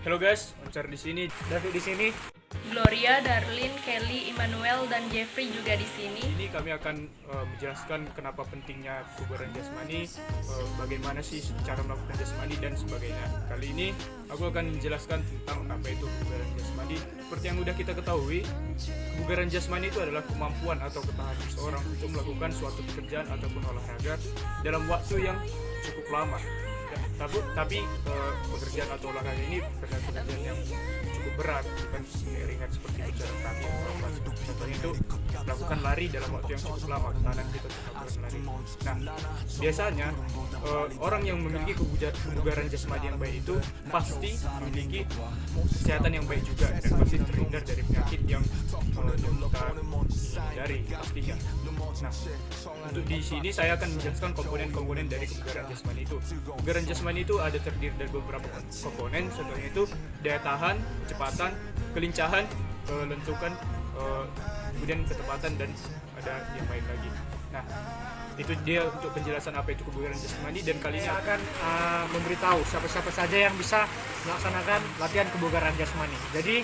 Halo guys, Oncar di sini. David di sini. Gloria, Darlin, Kelly, Immanuel, dan Jeffrey juga di sini. Ini kami akan menjelaskan kenapa pentingnya kebugaran jasmani, bagaimana sih cara melakukan jasmani dan sebagainya. Kali ini aku akan menjelaskan tentang apa itu kebugaran jasmani. Seperti yang sudah kita ketahui, kebugaran jasmani itu adalah kemampuan atau ketahanan seseorang untuk melakukan suatu pekerjaan ataupun olahraga dalam waktu yang cukup lama. Tapi pekerjaan atau olahraga ini bukan pekerjaan yang cukup berat, bukan ringan seperti berjalan kaki atau apa. Contohnya itu melakukan lari dalam waktu yang cukup lama, ketahanan kita untuk melakukan lari. Nah, biasanya orang yang memiliki kebugaran jasmani yang baik itu pasti memiliki kesehatan yang baik juga dan pasti terhindar dari penyakit yang kita hindari pastinya. Nah, untuk di sini saya akan menjelaskan komponen-komponen dari kebugaran jasmani itu. Kebugaran jasmani itu ada terdiri dari beberapa komponen, contohnya itu daya tahan, kecepatan, kelincahan, kelentukan, kemudian ketepatan, dan ada yang lain lagi. Nah, itu dia untuk penjelasan apa itu kebugaran jasmani, dan kali ini akan memberitahu siapa-siapa saja yang bisa melaksanakan latihan kebugaran jasmani. Jadi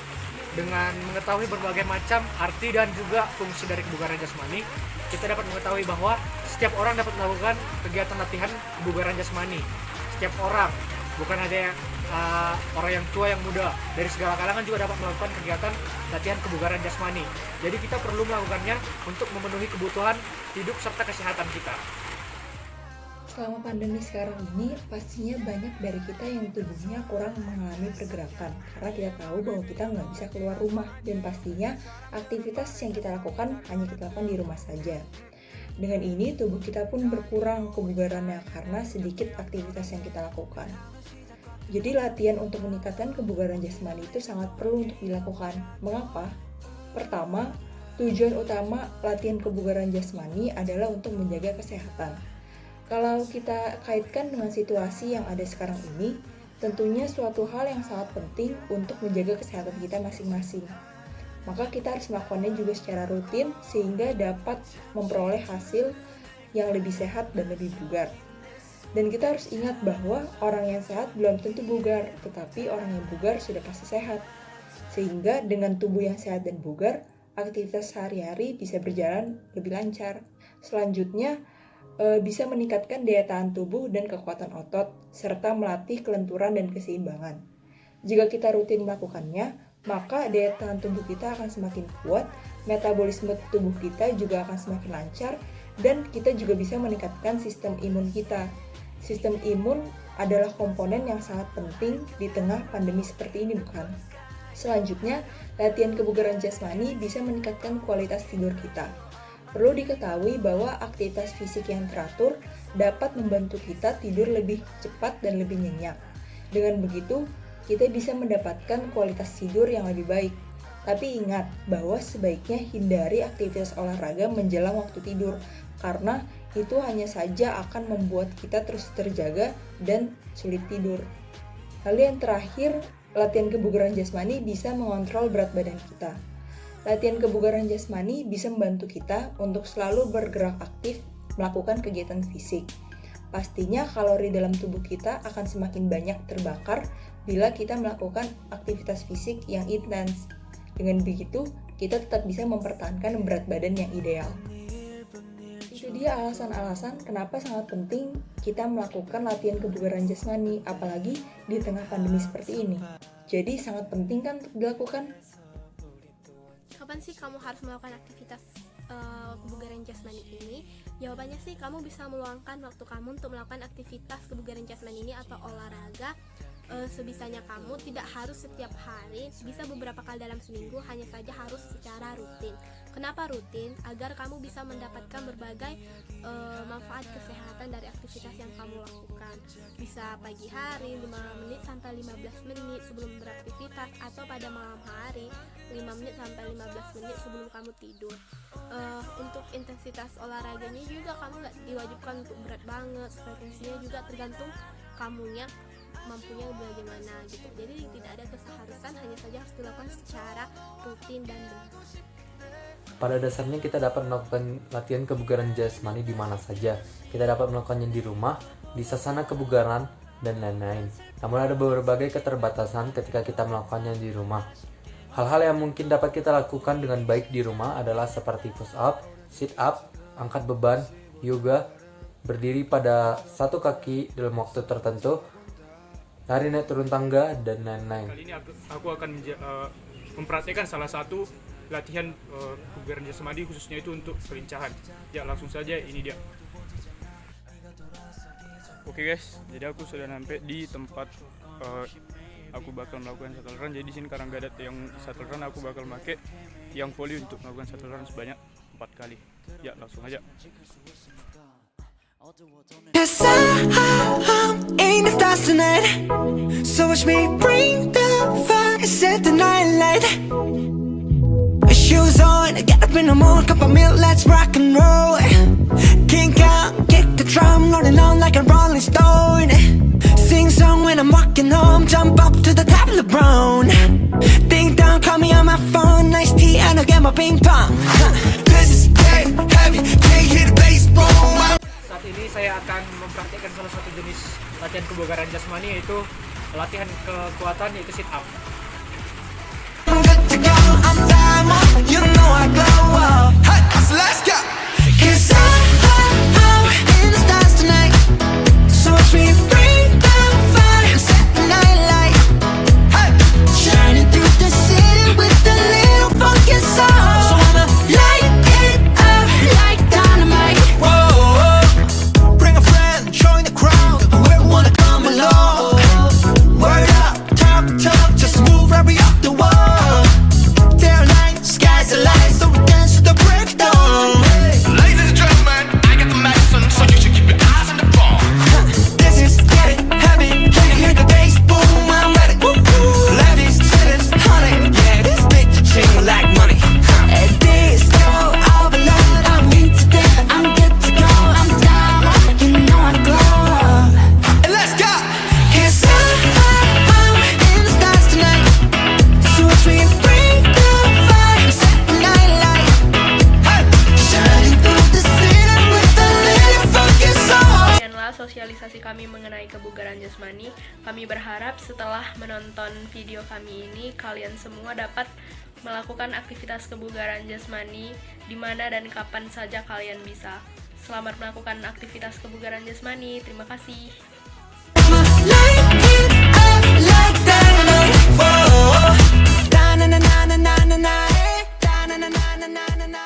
dengan mengetahui berbagai macam arti dan juga fungsi dari kebugaran jasmani, kita dapat mengetahui bahwa setiap orang dapat melakukan kegiatan latihan kebugaran jasmani. Setiap orang, bukan ada orang yang tua yang muda, dari segala kalangan juga dapat melakukan kegiatan latihan kebugaran jasmani. Jadi kita perlu melakukannya untuk memenuhi kebutuhan hidup serta kesehatan kita. Selama pandemi sekarang ini, pastinya banyak dari kita yang tubuhnya kurang mengalami pergerakan karena kita tahu bahwa kita nggak bisa keluar rumah, dan pastinya aktivitas yang kita lakukan hanya kita lakukan di rumah saja. Dengan ini, tubuh kita pun berkurang kebugarannya karena sedikit aktivitas yang kita lakukan. Jadi latihan untuk meningkatkan kebugaran jasmani itu sangat perlu untuk dilakukan. Mengapa? Pertama, tujuan utama latihan kebugaran jasmani adalah untuk menjaga kesehatan. Kalau kita kaitkan dengan situasi yang ada sekarang ini, tentunya suatu hal yang sangat penting untuk menjaga kesehatan kita masing-masing. Maka kita harus melakukannya juga secara rutin sehingga dapat memperoleh hasil yang lebih sehat dan lebih bugar. Dan kita harus ingat bahwa orang yang sehat belum tentu bugar, tetapi orang yang bugar sudah pasti sehat. Sehingga dengan tubuh yang sehat dan bugar, aktivitas sehari-hari bisa berjalan lebih lancar. Selanjutnya, bisa meningkatkan daya tahan tubuh dan kekuatan otot, serta melatih kelenturan dan keseimbangan. Jika kita rutin melakukannya, maka daya tahan tubuh kita akan semakin kuat, metabolisme tubuh kita juga akan semakin lancar, dan kita juga bisa meningkatkan sistem imun kita. Sistem imun adalah komponen yang sangat penting di tengah pandemi seperti ini, bukan? Selanjutnya, latihan kebugaran jasmani bisa meningkatkan kualitas tidur kita. Perlu diketahui bahwa aktivitas fisik yang teratur dapat membantu kita tidur lebih cepat dan lebih nyenyak. Dengan begitu, kita bisa mendapatkan kualitas tidur yang lebih baik. Tapi ingat bahwa sebaiknya hindari aktivitas olahraga menjelang waktu tidur, karena itu hanya saja akan membuat kita terus terjaga dan sulit tidur. Lalu yang terakhir, latihan kebugaran jasmani bisa mengontrol berat badan kita. Latihan kebugaran jasmani bisa membantu kita untuk selalu bergerak aktif melakukan kegiatan fisik. Pastinya kalori dalam tubuh kita akan semakin banyak terbakar bila kita melakukan aktivitas fisik yang intens. Dengan begitu, kita tetap bisa mempertahankan berat badan yang ideal. Itu dia alasan-alasan kenapa sangat penting kita melakukan latihan kebugaran jasmani, apalagi di tengah pandemi seperti ini. Jadi sangat penting kan untuk dilakukan. Kapan sih kamu harus melakukan aktivitas kebugaran jasmani ini? Jawabannya sih kamu bisa meluangkan waktu kamu untuk melakukan aktivitas kebugaran jasmani ini atau olahraga sebisanya kamu. Tidak harus setiap hari, bisa beberapa kali dalam seminggu, hanya saja harus secara rutin. Kenapa rutin? Agar kamu bisa mendapatkan berbagai manfaat kesehatan dari aktivitas yang kamu lakukan. Bisa pagi hari 5 menit sampai 15 menit sebelum beraktivitas, atau pada malam hari 5 menit sampai 15 menit sebelum kamu tidur. Untuk intensitas olahraganya juga kamu nggak diwajibkan untuk berat banget, frekuensinya juga tergantung kamunya mampunya bagaimana gitu. Jadi tidak ada keseharusan, hanya saja harus dilakukan secara rutin dan benar. Pada dasarnya kita dapat melakukan latihan kebugaran jasmani di mana saja. Kita dapat melakukannya di rumah, di sasana kebugaran, dan lain-lain. namun ada berbagai keterbatasan ketika kita melakukannya di rumah. Hal-hal yang mungkin dapat kita lakukan dengan baik di rumah adalah seperti push up, sit up, angkat beban, yoga, berdiri pada satu kaki dalam waktu tertentu, lari naik turun tangga, dan lain-lain. Kali ini aku akan mempraktekkan salah satu latihan kebugaran jasmani khususnya itu untuk kelincahan. Ya, langsung saja ini dia. Oke guys, jadi aku sudah sampai di tempat aku bakal melakukan shuttle run. Jadi di sini karena gak ada yang shuttle run, aku bakal pakai yang volley untuk melakukan shuttle run sebanyak 4 kali. Ya, langsung aja. Cause I'm in the stars tonight, so watch me bring the fire, set the night light. Shoes on, get up in the morning, cup of milk, let's rock and roll. Kink out, kick the drum, rolling on like a rolling stone. Sing song when I'm walking home, jump up to the top of the brown. Ding dong, call me on my phone, nice tea and I'll get my ping pong. This is dead heavy, can't hear the bass boom. Saat ini saya akan mempraktikkan salah satu jenis latihan kebugaran jasmani, yaitu latihan kekuatan, yaitu sit up. I'm good to go, I'm diamond, you know I glow up. Hey, so let's go. Cause I'm in the stars tonight, so watch me bring the fire, set the night light. Hey, shining through the city with a little funky soul. So I'ma light it up like dynamite. Whoa, bring a friend, join the crowd, whoever wanna come along. Word up, talk, just move right up the wall. Sky's the light, so we dance to the breakdown. Ladies and gentlemen, I got the medicine, so you should keep your eyes on the ball. This is getting heavy, can you hear the bass boom? I'm ready. Levies, chillin', honey, yeah, this beat ching like money. And this go overload, I'm in today, I'm good to go, I'm down, you know I glow up. And let's go! Cause I'm in the stars tonight, so watch me bring the fire, set the night light. Hey, shining through the city with a little funky soul. Demikianlah sosialisasi kami mengenai kebugaran jasmani. Kami berharap setelah menonton video kami ini, kalian semua dapat melakukan aktivitas kebugaran jasmani di mana dan kapan saja kalian bisa. Selamat melakukan aktivitas kebugaran jasmani. Terima kasih. Light it up like dynamite. Whoa, na na na na na na na, na na na na na na.